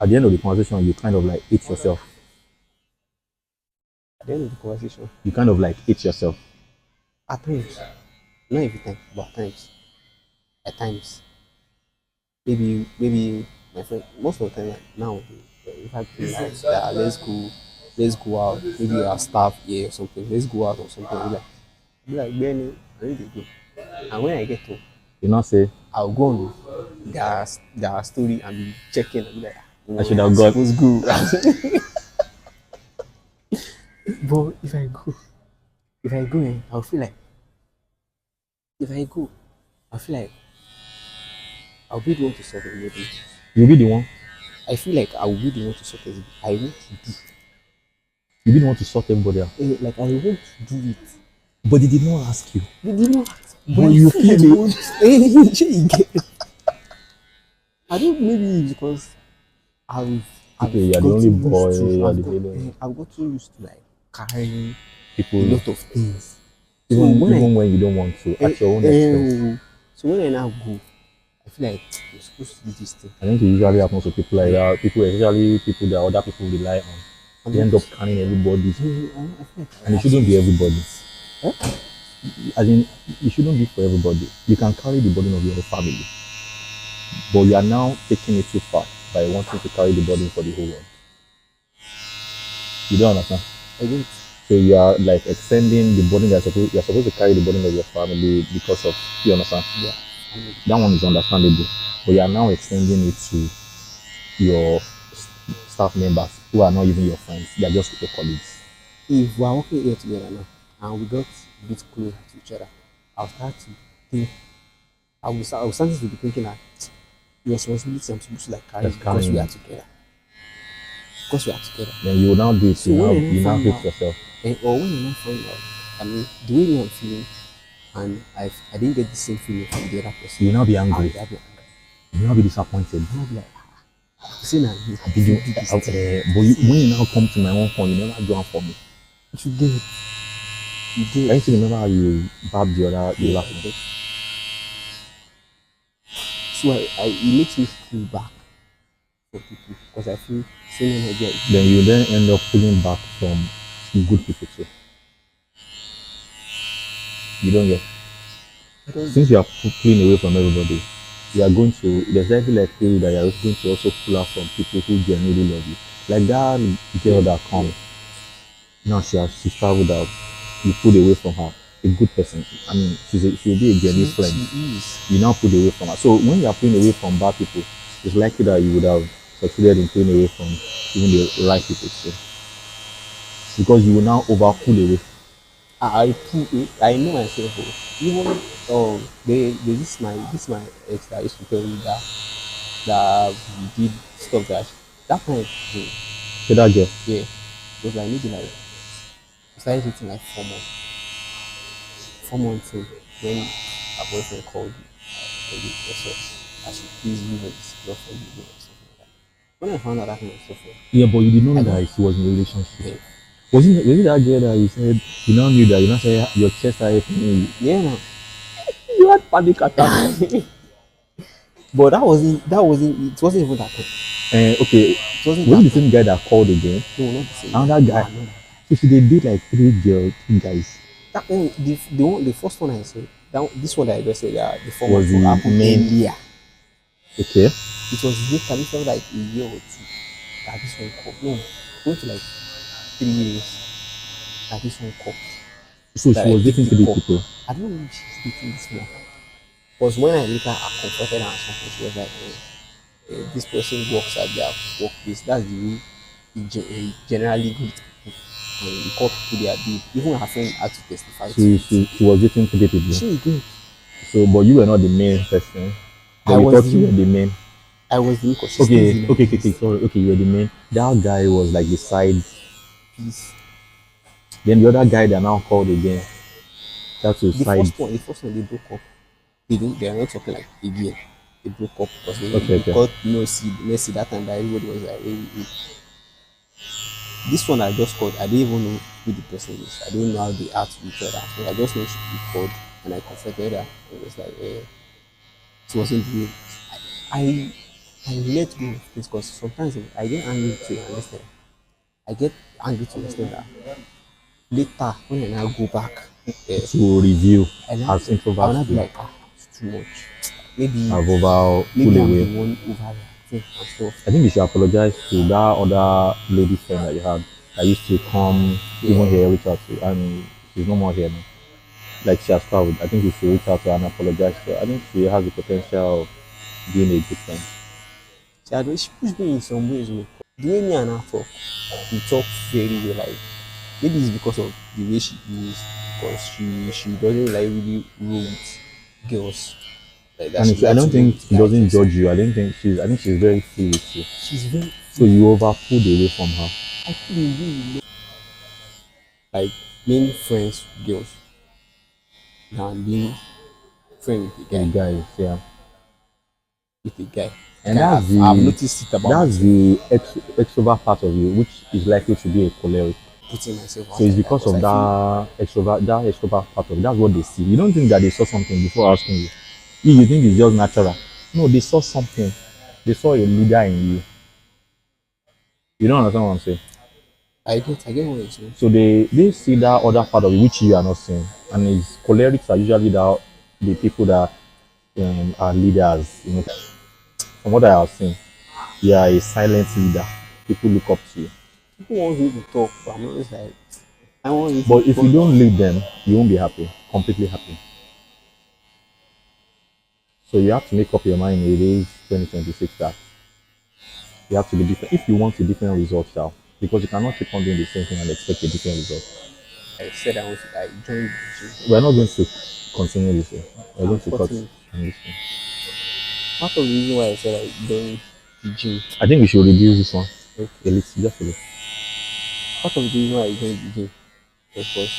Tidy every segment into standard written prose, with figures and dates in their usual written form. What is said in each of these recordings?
At the end of the conversation, you kind of like hate yourself. At the end of the conversation, You kind of like hate yourself. at times, not every time, but at times, at times, maybe my friend, most of the time like now, if I feel like that, let's go out, maybe our staff here or something, let's go out or something, I'll be like, Benny, I need to go. And when I get home, You not say, I'll go on their story and be checking and be like, I oh, should I'm have got. supposed to go. But if I go, I'll feel like, if I go, I feel like I'll be the one to solve everything. You'll be the one. I feel like I will be the one to sort it. I want to do. You'll be the one to sort everybody out. Like I want to do it. But they did not ask you. They did not ask. But you feel it. You get it. I don't maybe it's because Okay, you're the only boy, you're the I've gotten used to like carrying people, a lot of things. even when you don't want to, at your own expense. So when I now go, I feel like you're supposed to do this thing. I think it usually happens to people like that. People, especially people that other people rely on. They end up carrying everybody. And it shouldn't be everybody. Huh? As in, it shouldn't be for everybody. You can carry the burden of your whole family. But you are now taking it too far by wanting to carry the burden for the whole world. You don't understand? I don't. So you are like extending the burden you're supposed to carry the burden of your family because of, you understand? Yeah. That one is understandable. But you are now extending it to your staff members who are not even your friends. They are just your colleagues. If we are working here together now and we got a bit closer to each other, I'll start to think. I will start to be thinking that your responsibility I'm supposed to like carry Just because we carrying are it. together. Because we are together. Then you will now do it. So You now find hate out- yourself. Or when I now find out, I mean, the way I'm feeling, and I didn't get the same feeling from the other person. You will now be I'll angry. be angry. You will now be disappointed. I'll be like, see now, Did you, do this but thing. when you now come to my own phone, you never do one for me. You get it. You get I it. used to remember how you barb the Yeah, last I one. get it. So it makes me feel back for people because I feel same energy. Then you then end up pulling back from good people too. You don't get. Since you are pulling away from everybody, you are going to. There's likely like theory that you are going to also pull out from people who genuinely love you. Like that girl that come. Now she's traveled out. You pulled away from her. A good person. I mean, she'll be a genuine friend. She is. You now pull away from her. So when you are pulling away from bad people, it's likely that you would have succeeded in pulling away from even the right people too. Because you will now over pull away. I know myself. Even this my ex that used to tell me that we did stuff that time. So that girl. Yeah, it was like maybe like we started dating like 4 months. 4 months in when her boyfriend called me and also I should please leave his girlfriend with me or something like that. When I found out that kind of stuff, Yeah, but you did not know I that don't- she was in a relationship. yeah, Was it that girl that you said you now knew that you now said your chest started paining you? yeah, no. You had panic attack. But that wasn't it wasn't even that time. Okay, It wasn't was it that the same guy that called again? No, not the same. Another guy. No. So she did like 3 guys. That one, the first one I said, this one that I just said, the Was former the happened main- earlier. Okay. It was later, this was like a year or two that this one called. No, going to like 3 years that this one called. So That she I was picked dating the 3 call. people. I don't know if she's dating this one. Because when I later confronted her and something, she was like, this person works at their workplace. That's the way he generally greet people. And he called people their babe. Even her friend had to testify to it. She was dating 3 people. She did. So, but you were not the main person. But I we was thought the- you were the main. I was the because she Okay, stays in okay, Nigeria. sorry. Okay, you were the main. That guy was like the side. Peace. Then the other guy that now called again. That's the The side. first one they broke up. They are not talking like again. They broke up because Okay. they got Messi that time that everybody was like, This one I just called, I didn't even know who the person is. I don't know how they act with each other. So I just know she called and I confronted her. It was like, it wasn't the way. I I let go of this because sometimes I get angry to an extent. I get angry to an extent that later when I now go back, to review and now as I will introverts not be do. like, it's too much. Maybe I've over pulled maybe I'm away. the one overreacting and stuff. I think you should apologize to that other lady friend that you had that used to come even Yeah. here reach out to, and she's no more here now. Like she has traveled. I think you should reach out to her and apologize to her. I think she has the potential of being a good friend. See, I don't, she pushed me in some ways. Oh. The way me and her talk, we talk very well. Like maybe it's because of the way she is, because she doesn't like really roll with girls like that. And She I likes don't to roll think with she guys doesn't instead. judge you. I think she's very free with you. She's very So free. you over pulled away from her. I couldn't really like being friends with girls than being friend With the guys, yeah. with a guy. And I've noticed it about that's myself, the extrovert part of you, which is likely to be a choleric. putting myself So out it's like that because because of I feel that extrovert part of it. That's what they see. You don't think that they saw something before asking you. You think it's just natural. No, they saw something. They saw a leader in you. You don't understand what I'm saying? I get what you're saying. So they see that other part of it which you are not seeing. And it's cholerics are usually the people that are leaders. You know, from what I have seen, you are a silent leader. People look up to you. People want me to talk, but I'm always like, I want you to But if you talk. don't lead them, you won't be happy, completely happy. So you have to make up your mind in the 2026 that you have to be different. If you want a different result, shall because you cannot keep on doing the same thing and expect a different result. I said I want to I joined the gym We're not going to because continue this way. We're I'm going to cut 14. on this one. Part of the reason why I said I joined the gym, I think we should reduce this one a okay. little, just a little. Part of the reason why I joined the gym was because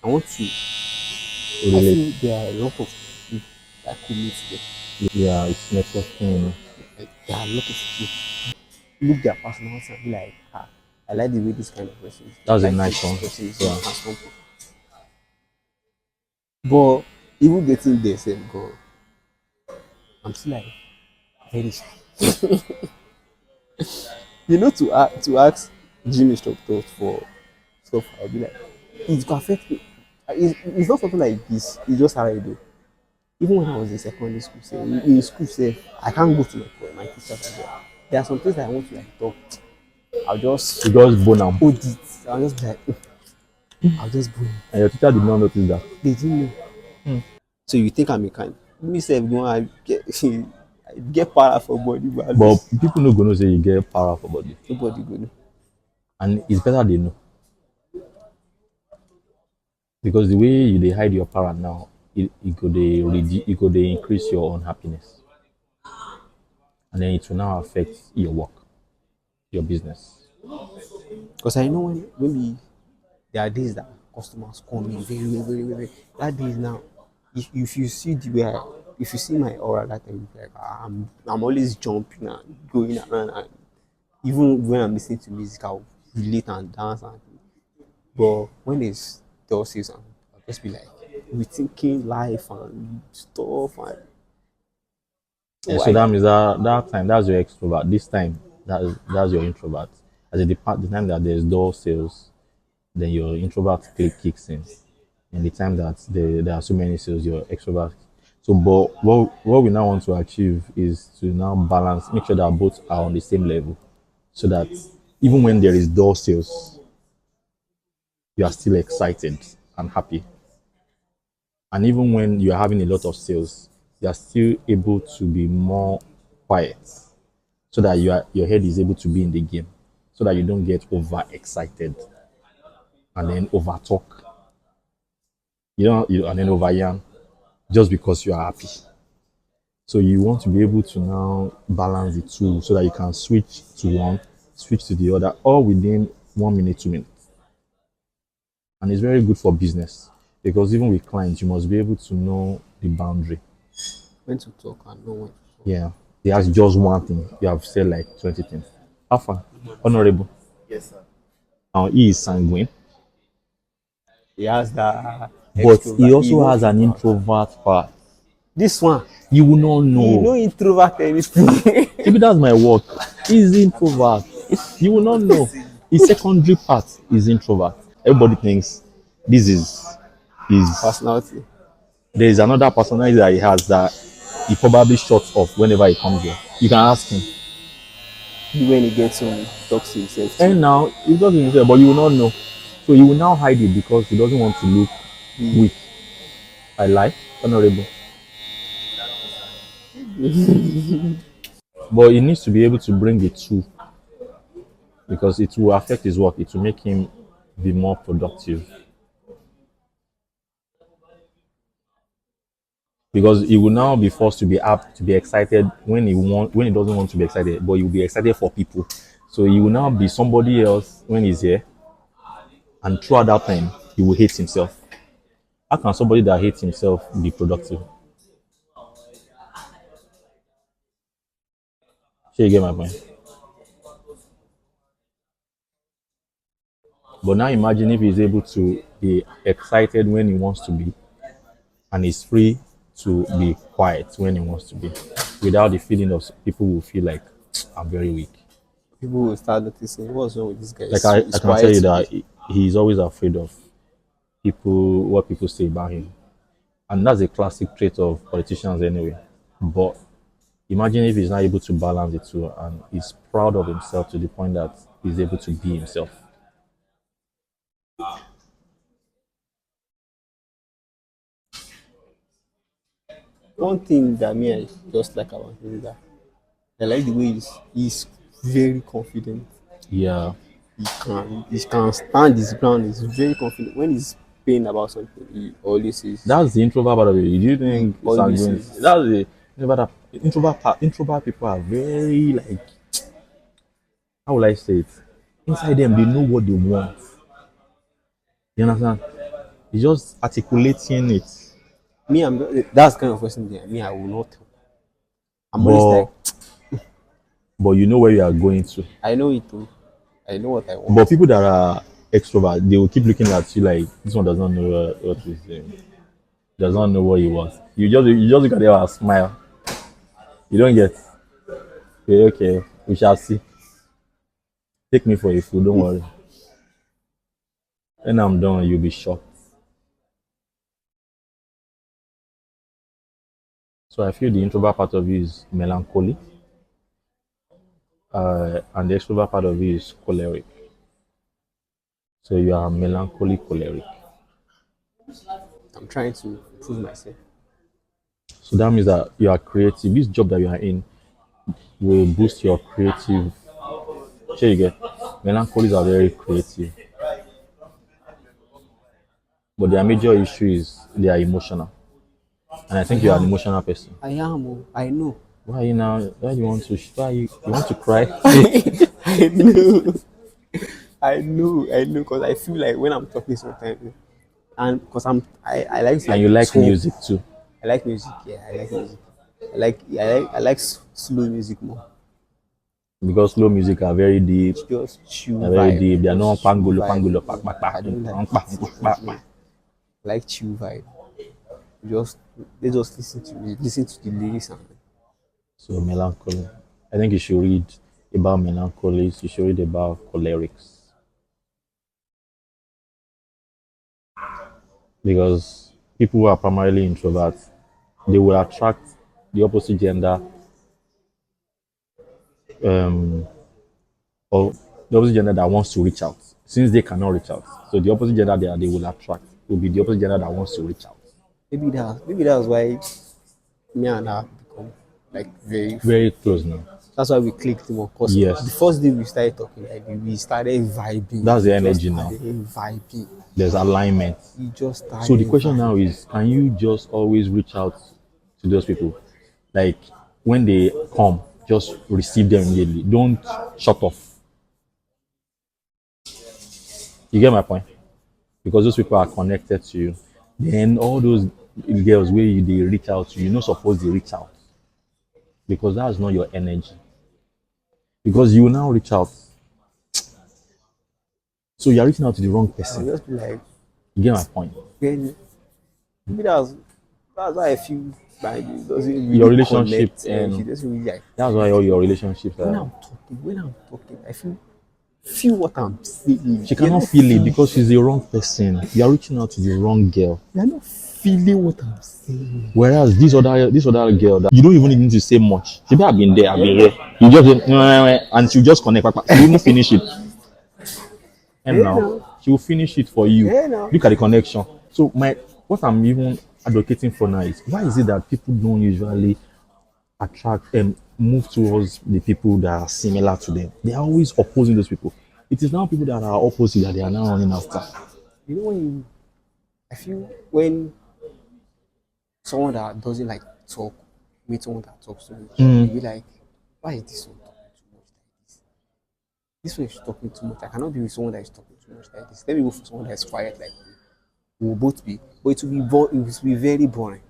I want to. I Relate. feel there are a lot of people that could meet there. Yeah, it's networking. Like there are a lot of people look their personality and be like, I like the way this kind of person is. I That's a like the way nice this one. person is Yeah. and something. But even getting there, same go, I'm still like very shy. To ask gym instructors for stuff, I'll be like, it could affect me. It's not something like this. It's just how I do. Even when I was in secondary school, say in school, say I can't go to my teachers as well. There are some things that I want to like talk. I'll just Because Bonham. hold it. I'll just be like, I'll just bring it. And your teacher did not notice that. They didn't know. So you think I'm a kind? Me say go I get I get power for body, but at But least people no gonna say you get power for body. nobody go know. And it's better they know. Because the way you they hide your power now, it could they increase your unhappiness. And then it will now affect your work, your business. Because I know when maybe there are days that customers come in very. That days now, if you see the way if you see my aura that time, like I'm always jumping and going around and even when I'm listening to music, I'll relate and dance and but when it's dull season, I'll just be like rethinking life and stuff and And so so I that means that time, that's your extrovert. This time, that's your introvert. As the time that there's door sales, then your introvert click kicks in. And the time that there are so many sales, your extrovert. So, but what we now want to achieve is to now balance, make sure that both are on the same level, so that even when there is door sales, you are still excited and happy. And even when you are having a lot of sales, you are still able to be more quiet, so that your head is able to be in the game, so that you don't get over excited and then over talk, and then over yarn just because you are happy. So you want to be able to now balance the two so that you can switch to one, switch to the other, all within 1 minute, 2 minutes. And it's very good for business because even with clients, you must be able to know the boundary. when to talk and know when to talk. Yeah. They ask just one thing. You have said like 20 things. Alpha, honorable. Now he is sanguine, He has that but he extrovert. He also wants has to an go out. introvert part. This one, You will not you know, know. introvert anything. Maybe that's my work. He's introvert. You will not know. His secondary part is introvert. Everybody thinks this is Personality. there is another personality that he has that he probably shuts off whenever he comes here. You can ask him. When he gets home, he talks to himself too. And now he's talking himself, but you will not know. So he will now hide it because he doesn't want to look weak. I lie, honorable. But he needs to be able to bring it to because it will affect his work. It will make him be more productive. Because he will now be forced to be apt to be excited when he doesn't want to be excited, but he will be excited for people. So he will now be somebody else when he's here, and throughout that time he will hate himself. How can somebody that hates himself be productive? So you get my point. But now imagine if he's able to be excited when he wants to be, and he's free to be quiet when he wants to be, without the feeling of people will feel like I'm very weak. People will start noticing what's wrong with this guy. Like I He's can tell quiet you today. that he's always afraid of people, what people say about him, and that's a classic trait of politicians anyway. But imagine if he's not able to balance the two, and he's proud of himself to the point that he's able to be himself. One thing that me I just like about him is that I like the way he's very confident. Yeah, He can stand his ground. He's very confident. When he's pain about something, he always says that's the introvert part of it. Do you he think always sanguine? says That's the introvert part. Introvert people are very like, how will I say it? Inside them, they know what they want. You understand? It's just articulating it. me. That's the kind of person that me I will not help. I'm always But like but you know where you are going to. I know it too. I know what I But want. people that are extrovert, they will keep looking at you like this one does not know what he's saying. Does not know what he wants. You just look at them and smile. You don't get okay, okay, we shall see. Take me for a fool, don't worry. When I'm done, you'll be shocked. So I feel the introvert part of you is melancholy, and the extrovert part of you is choleric. So you are melancholy choleric. I'm trying to improve myself. So that means that you are creative. This job that you are in will boost your creative. Sure, you get melancholies are very creative, but their major issue is they are emotional. And I I think you are an am. emotional person. I am. Oh, I know. Why are you now? Why you want to? Why you want to cry? I know. I know. I know. Because I feel like when I'm talking sometimes, and because I like to And like you like talk. music too, I like music. Yeah, I like music. I like slow music more. because slow music are very deep. It's just chill They're very vibe. deep. They are not Just chill pangolo vibe. pangolo pa No, pa pa I don't like pa it. pa pa. I like chill vibe. Just they just listen to me, listen to the lyrics and So melancholy. I think you should read about melancholies. You should read about cholerics because people who are primarily introverts, they will attract the opposite gender, um, or the opposite gender that wants to reach out. Since they cannot reach out, so the opposite gender they will attract will be the opposite gender that wants to reach out. maybe that's why me and her become like very Very close now. that's why we clicked more because the Yes, first day we started talking like we started vibing. that's the We just energy now. started vibing. There's alignment. We just So the started question now vibing. is, can you just always reach out to those people? Like when they come, just receive them immediately. Don't shut off. You get my point? Because those people are connected to you. Then all those girls where they reach out to you, not supposed to reach out because that's not your energy. Because you will now reach out, so you're reaching out to the wrong I'll person. just be like, You get my point? then maybe that's why I feel but it doesn't Your really relationship, connect. She and doesn't really like that's feel why all it. your relationships When are. I'm talking, I feel what I'm feeling. She You're cannot not feel it feeling because she's the wrong person. You are reaching out to the wrong girl. you're not feeling what I'm saying. Whereas this other girl that you don't even need to say much. She have been there, I've been here. You just and she'll just connect. She won't finish it. And Yeah, now no. she will finish it for you. Yeah, no. Look at the connection. So what I'm even advocating for now is why is it that people don't usually attract and move towards the people that are similar to them? They are always opposing those people. It is now people that are opposite that they are now running after. You know when I feel when someone that doesn't like talk meet someone that talks to me, you'll be like, why is this one talking too much like this? This one is talking too much. I cannot be with someone that is talking too much like this. Let me go for someone that is quiet like me. We will both be, but it will be very boring.